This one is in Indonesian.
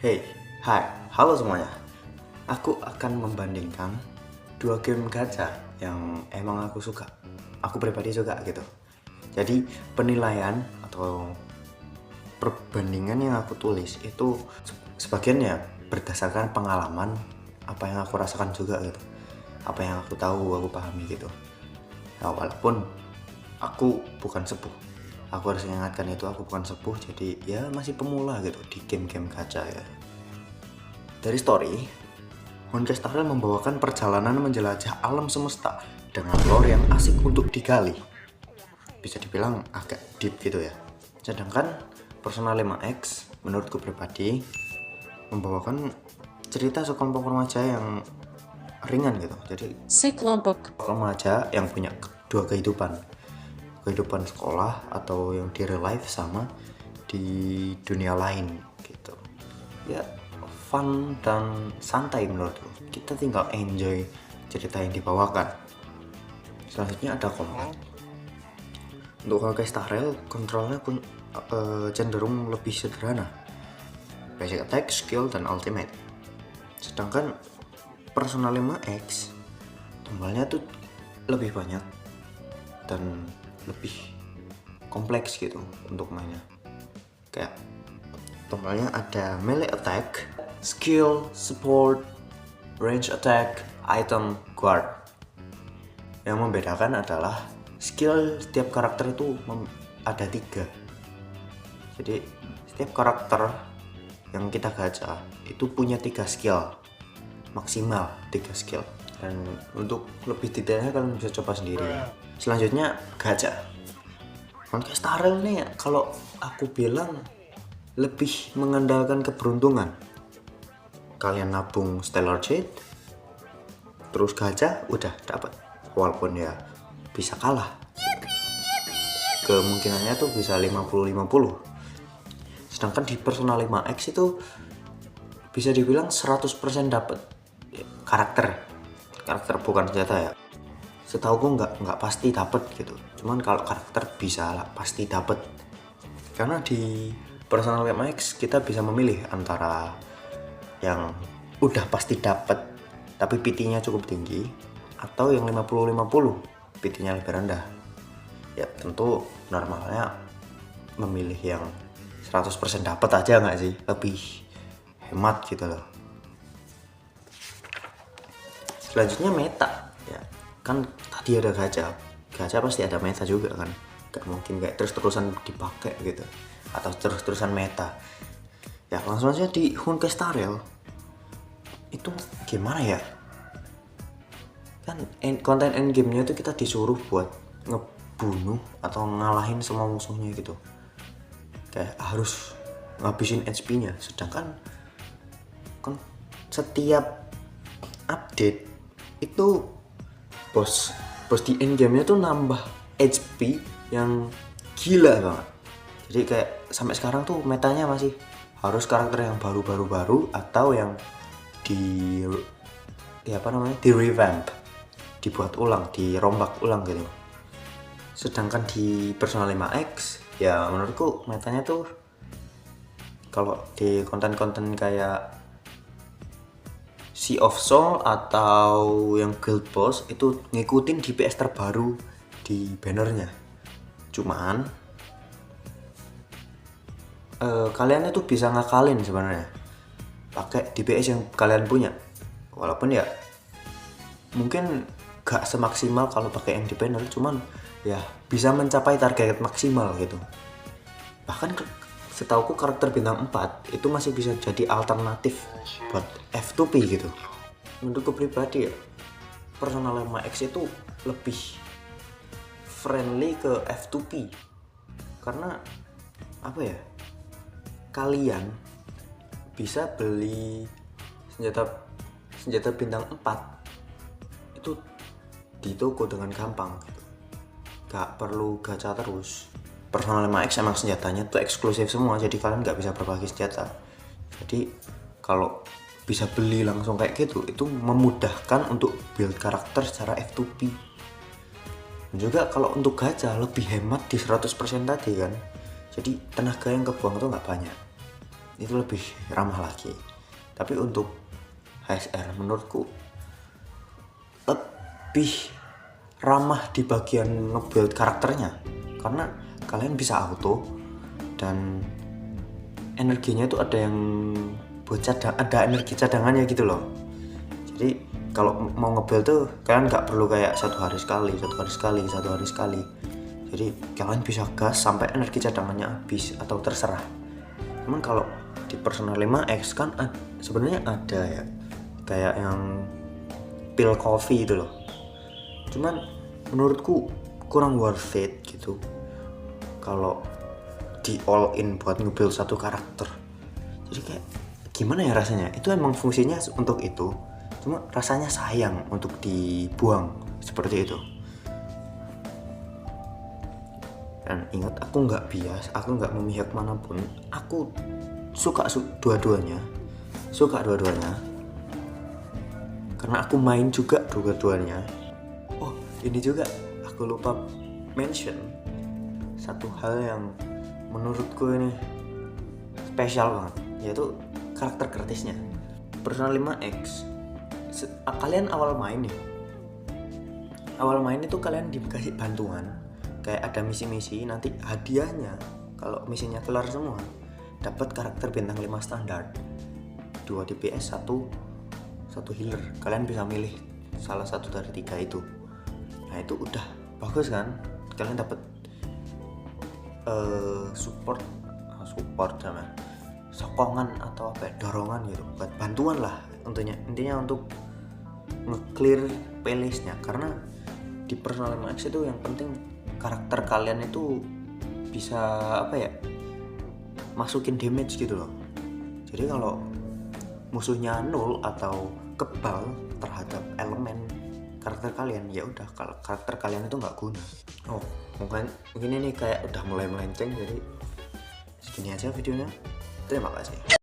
Hey, hai, halo semuanya. Aku akan membandingkan dua game gacha yang emang aku suka. Aku pribadi suka gitu. Jadi penilaian atau perbandingan yang aku tulis itu sebagian ya berdasarkan pengalaman, apa yang aku rasakan juga gitu. Apa yang aku tahu, aku pahami gitu. Nah, walaupun aku bukan sepuh, aku harus ingatkan itu aku bukan sepuh, jadi ya masih pemula gitu di game-game gacha ya. Dari story, Honkai Star Rail membawakan perjalanan menjelajah alam semesta dengan lore yang asik untuk digali. Bisa dibilang agak deep gitu ya. Sedangkan Persona 5X menurutku pribadi membawakan cerita sekelompok remaja yang ringan gitu. Jadi Sekelompok remaja yang punya dua kehidupan sekolah atau yang di real life sama di dunia lain gitu ya, fun dan santai menurutku. Kita tinggal enjoy cerita yang dibawakan. Selanjutnya ada combat. Untuk Honkai Star Rail kontrolnya pun cenderung lebih sederhana, basic attack, skill, dan ultimate. Sedangkan Persona 5X tombolnya tuh lebih banyak dan lebih kompleks gitu untuk mainnya. Kayak tombolnya ada melee attack, skill, support, range attack, item, guard. Yang membedakan adalah skill setiap karakter itu ada 3. Jadi setiap karakter yang kita gacha itu punya 3 skill, maksimal 3 skill. Dan untuk lebih detailnya kalian bisa coba sendiri. Selanjutnya gacha. Honkai Star Rail nih kalau aku bilang lebih mengandalkan keberuntungan. Kalian nabung Stellar Jade, terus gacha udah dapat. Walaupun ya bisa kalah, kemungkinannya tuh bisa 50-50. Sedangkan di Persona 5X itu bisa dibilang 100% dapat karakter bukan senjata ya. Setauku nggak pasti dapat gitu. Cuman kalau karakter bisa lah pasti dapat. Karena di Persona 5X kita bisa memilih antara yang udah pasti dapat tapi PT-nya cukup tinggi, atau yang 50-50 PT-nya lebih rendah. Ya tentu normalnya memilih yang 100% dapat aja nggak sih, lebih hemat gitu loh. Selanjutnya meta ya, kan tadi ada gacha pasti ada meta juga kan, gak mungkin kayak terus-terusan dipakai gitu atau terus-terusan meta ya. Langsung aja di Honkai Star Rail itu gimana ya, kan konten endgame-nya itu kita disuruh buat ngebunuh atau ngalahin semua musuhnya gitu, kayak harus ngabisin HP-nya. Sedangkan kan setiap update itu bos di endgame-nya tuh nambah HP yang gila banget. Jadi kayak sampai sekarang tuh metanya masih harus karakter yang baru atau yang di revamp, dibuat ulang, dirombak ulang gitu. Sedangkan di Persona 5X ya menurutku metanya tuh kalau di konten-konten kayak Sea of Soul atau yang Guild Boss itu ngikutin DPS terbaru di bannernya. Cuman kalian itu bisa ngakalin sebenarnya pakai DPS yang kalian punya, walaupun ya mungkin gak semaksimal kalau pakai yang di banner, cuman ya bisa mencapai target maksimal gitu. Bahkan setauku karakter bintang 4 itu masih bisa jadi alternatif buat F2P gitu. Menurutku pribadi ya, Persona 5X itu lebih friendly ke F2P. Karena apa ya, kalian bisa beli senjata bintang 4 itu di toko dengan gampang gitu. Gak perlu gacha terus. Persona 5X emang senjatanya tuh eksklusif semua, jadi kalian nggak bisa berbagi senjata. Jadi kalau bisa beli langsung kayak gitu, itu memudahkan untuk build karakter secara F2P. Dan juga kalau untuk gacha lebih hemat di 100% tadi kan, jadi tenaga yang kebuang tuh nggak banyak. itu lebih ramah lagi. Tapi untuk HSR menurutku lebih ramah di bagian nge-build karakternya, karena kalian bisa auto dan energinya itu ada yang buat ada energi cadangannya gitu loh. Jadi kalau mau nge-build tuh kalian nggak perlu kayak satu hari sekali. Jadi kalian bisa gas sampai energi cadangannya habis atau terserah. Cuman kalau di Persona 5X kan sebenarnya ada ya kayak yang pil coffee itu loh. Cuman menurutku kurang worth it gitu kalau di all in buat nge-build satu karakter. Jadi kayak gimana ya rasanya, itu emang fungsinya untuk itu, cuma rasanya sayang untuk dibuang seperti itu. Dan ingat, aku nggak bias, aku nggak memihak manapun, aku suka dua-duanya karena aku main juga dua-duanya. Oh, ini juga aku lupa mention satu hal yang menurutku ini spesial banget, yaitu karakter gratisnya. Persona 5X, kalian awal main itu kalian dikasih bantuan, kayak ada misi-misi, nanti hadiahnya kalau misinya kelar semua dapat karakter bintang 5 standar, 2 DPS, 1 healer. Kalian bisa milih salah satu dari 3 itu. Nah itu udah bagus kan, kalian dapat support sama sokongan atau apa ya, dorongan gitu, buat bantuan lah intinya untuk nge-clear playlistnya. Karena di Persona 5X itu yang penting karakter kalian itu bisa apa ya, masukin damage gitu loh. Jadi kalau musuhnya 0 atau kebal terhadap elemen karakter kalian, ya udah kalau karakter kalian itu nggak guna. Oh mungkin ini kayak udah mulai melenceng, jadi segini aja videonya. Terima kasih.